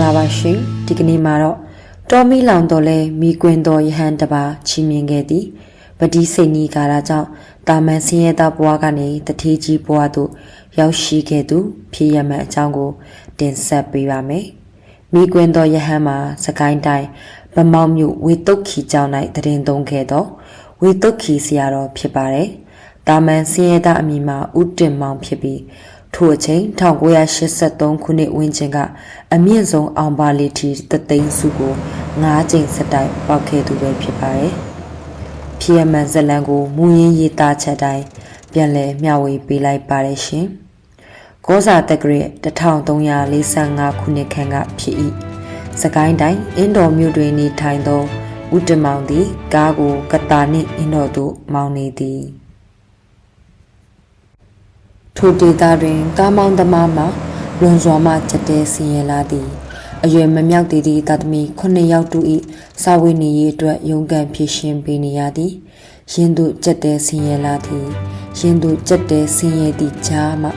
လာပါရှင်ဒီကနေ့မှာတော့တော်မီလောင်တော်လဲမိကွင်းတော်ယဟန်တပါချီးမြှင့်ခဲ့သည်ပတိစိတ်နီးကာရာကြောင့်တာမန်ဆင်းရဲသားဘဝကနေတထေးကြီးဘဝသို့ရောက်ရှိခဲ့သူဖြစ်ရမယ့်အကြောင်းကိုတင်ဆက်ပေးပါမယ်မိကွင်းတော်ယဟန်မှာစကိုင်းတိုင်းဗမောက်မြို့ဝေတုတ်ခီကျောင်း၌တည်သုံးခဲ့သောဝေတုတ်ခီဆရာတော်ဖြစ်ပါတယ်တာမန်ဆင်းရဲသားအမည်မှာဦးတင်မောင်ဖြစ်ပြီးထိုအချိန်1983ခုနှစ်ဝန်းကျင်ကအမြင့်ဆုံးအောင်ပါလီတီတသိန်းစုကို9ကြိမ်စတိုက်ပေါက်ခဲ့သူပဲဖြစ်ပါတယ်။ဖြစ်ရမှန်ဇလံကိုမူရင်းရေးသားချက်တိုင်းပြန်လည်မျှဝေပေးလိုက်ပါတယ်ရှင်။ကောဇာတက္ကရာ1345ခုနှစ်ခန့်ကဖြစ်၏။စကိုင်းတိုင်းအင်းတော်မြို့တွင်နေထိုင်သောဦးတမောင်သည်ကားကိုကတာနှင့်အင်းတော်သို့မောင်းနေသည်။ထိုဒေသတွင်ကားမောင်းသမားမှာလွန်စွာမှကြက်တဲဆင်းရဲလာသည်အရွယ်မမြောက်သေးသည့်သားသမီး9ယောက်တူ၏စာဝတ်နေရေးအတွက်ရုန်းကန်ဖြစ်ရှင်ပေးနေရသည်ရင်းသူကြက်တဲဆင်းရဲလာသည်ရင်းသူကြက်တဲဆင်းရဲသည့်ကြားမှ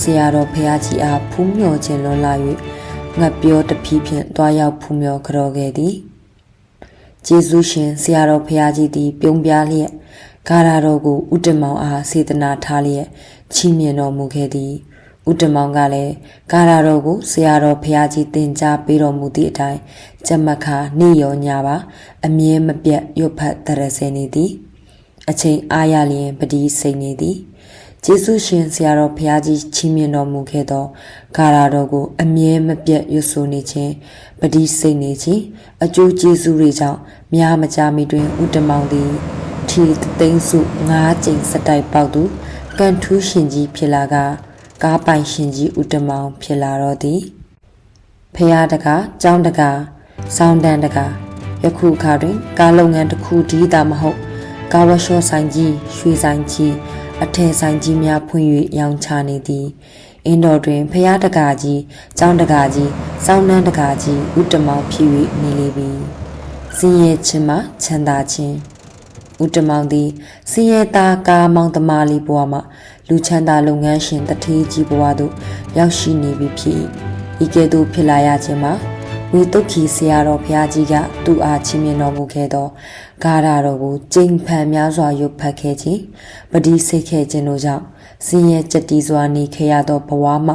ဆရာတော်ဖျားကြီးအားဖူးမြော်ခြင်းလွန်လာ၍ငတ်ပြောတဖြည်းဖြင့်တွားရောက်ဖူးမြော်ကြော်ခဲ့သည်ကျေးဇူးရှင်ဆရာတော်ဖျားကြီးသည်ပြုံးပြားလျက်ဂါရာတော်ကိုဥတမောင်အားစေတနာထားလျက်ချီးမြှင့်တော်မူခဲ့သည်ဥတမောင်ကလည်းဂါရာတော်ကိုဆရာတော်ဖျားကြီးတင်ကြားပေးတော်မူသည့်အတိုင်းကြက်မခါနေ့ရောညပါအမြဲမပြတ်ရွတ်ဖတ်တရဆဲနေသည်အချိန်အားရလျင်ပတိစိတ်နေသည်ကျေးဇူးရှင်ဆရာတော်ဖျားကြီးချီးမြှင့်တော်မူခဲ့သောဂါရာတော်ကိုအမြဲမပြတ်ရွတ်ဆိုနေခြင်းပတိစိတ်နေခြင်းအကျိုးကျေးဇူးတွေကြောင့်များမကြာမီတွင်ဥတမောင်သည်ထီသိန်းစု9ကြိမ်စတိုက်ပေါက်သူကန်ထူးရှင်ကြီးဖြစ်လာကကားပိုင်ရှင်ကြီးဥတမောင်ဖြစ်လာတော့သည်ဖျားတကားကျောင်းတကားစောင်းတန်းတကားယခုအခါတွင်ကားလုပ်ငန်းတစ်ခုတည်းသာမဟုတ်ကားဝရှော့ဆိုင်ကြီးရွှေဆိုင်ကြီးအထည်ဆိုင်ကြီးများဖွင့်၍ရောင်းချနေသည်အင်းတော်တွင်ဖျားတကားကြီးကျောင်းတကားကြီးစောင်းတန်းတကားကြီးဥတမောင်ဖြစ်၍နေလေပြီစင်ရဲ့ချင်းမှချမ်းသာခြင်းဦးတမောင်သည်စင်ရဲသားကားမောင်သမားလေးဘဝမှလူချမ်းသာလုပ်ငန်းရှင်တထေးကြီးဘဝသို့ရောက်ရှိနေပြီဖြစ်၏ဤကဲ့သို့ဖြစ်လာရခြင်းမှာဝေတုတ်ခီဆရာတော်ဘုရားကြီးကသူ့အားချီးမြှင့်တော်မူခဲ့သောဂါရတော်ကိုကျိန်ဖန်များစွာရွတ်ဖတ်ခဲ့ခြင်းပတိစိတ်ခဲ့ခြင်းတို့ကြောင့်စင်ရဲကြက်တီစွာနေခဲ့ရသောဘဝမှ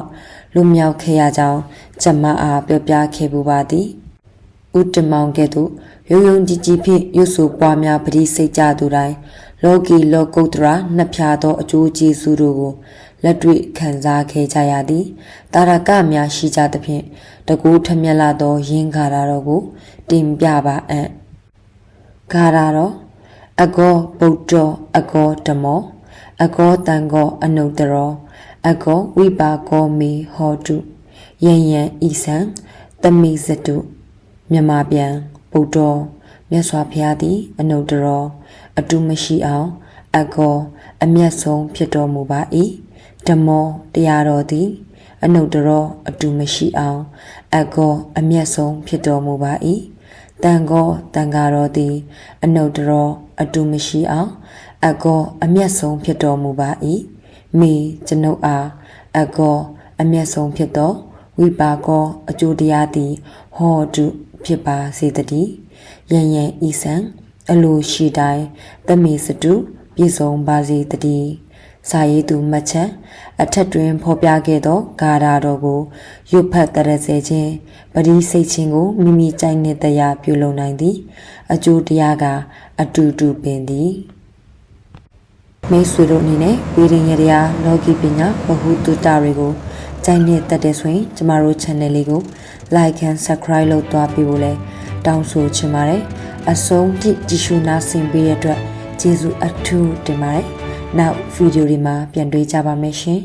လွမြောက်ခဲ့ရကြောင်းကျမအားပြောပြခဲ့ပူပါသည်ဦးတမောင်ကဲ့သို့ယုံယုံကြည်ကြည်ဖြင့်ရွတ်ဆိုပွားများပတိစိတ်ကြသူတိုင်းလောကီလောကုတ္တရာနှစ်ဖြာသောအကျိုးကျေးဇူးတို့ကိုလက်တွေ့ခံစားခဲ့ကြရသည်တာရကများရှိကြသဖြင့်တကူထမျက်လာသောယင်းဂါရတော်ကိုတင်ပြပါအံ့ဂါရတော်အဂောဗုဒ္ဓအဂောဓမ္မောအဂောတံဂောအနုတ္တရောအဂောဝိပါကောမေဟောတုယံယံဤဆံတမိစတုမြမပြန်ဗုဒ္ဓမြတ်စွာဘုရားသည်အနုတ္တရောအတုမရှိအောင်အကောအမျက်ဆုံးဖြစ်တော်မူပါ၏ဓမ္မောတရားတော်သည်အနုတ္တရောအတုမရှိအောင်အကောအမျက်ဆုံးဖြစ်တော်မူပါ၏တန်ခောတန်ဃာတော်သည်အနုတ္တရောအတုမရှိအောင်အကောအမျက်ဆုံးဖြစ်တော်မူပါ၏မိကျွန်ုပ်အားအကောအမျက်ဆုံးဖြစ်သောဝိပါကောအကျိုးတရားသည်ဟောတုဖြစ်ပါစေတည်းယံယံဤဆံအလိုရှိတိုင်းတမေစတုပြည့်စုံပါစေတည်းစာရေးသူမှတ်ချက်အထက်တွင်ဖော်ပြခဲ့သောဂါရတော်ကိုရွတ်ဖတ်တရစေခြင်းပရိစိတ်ခြင်းကိုမိမိကြိုက်နှစ်တရားပြုလုပ်နိုင်သည်အကျိုးတရားကအတူတူပင်သည်မိတ်ဆွေတို့အနေနဲ့ဝိရိယတရားလောကီပညာဘဟုတုတ္တတွေကိုကြိုက်နှစ်သက်တဲ့ဆိုရင်ကျမတို့ channel လေးကို like and subscribe လုပ်သွားပေးဖို့လဲတောင်းဆိုချင်ပါတယ်အဆုံးထိကြည့်ရှုနားဆင်ပေးတဲ့အတွက်ကျေးဇူးအထူးတင်ပါတယ်နောက်ဗီဒီယိုတွေမှာပြန်တွေ့ကြပါမယ်ရှင်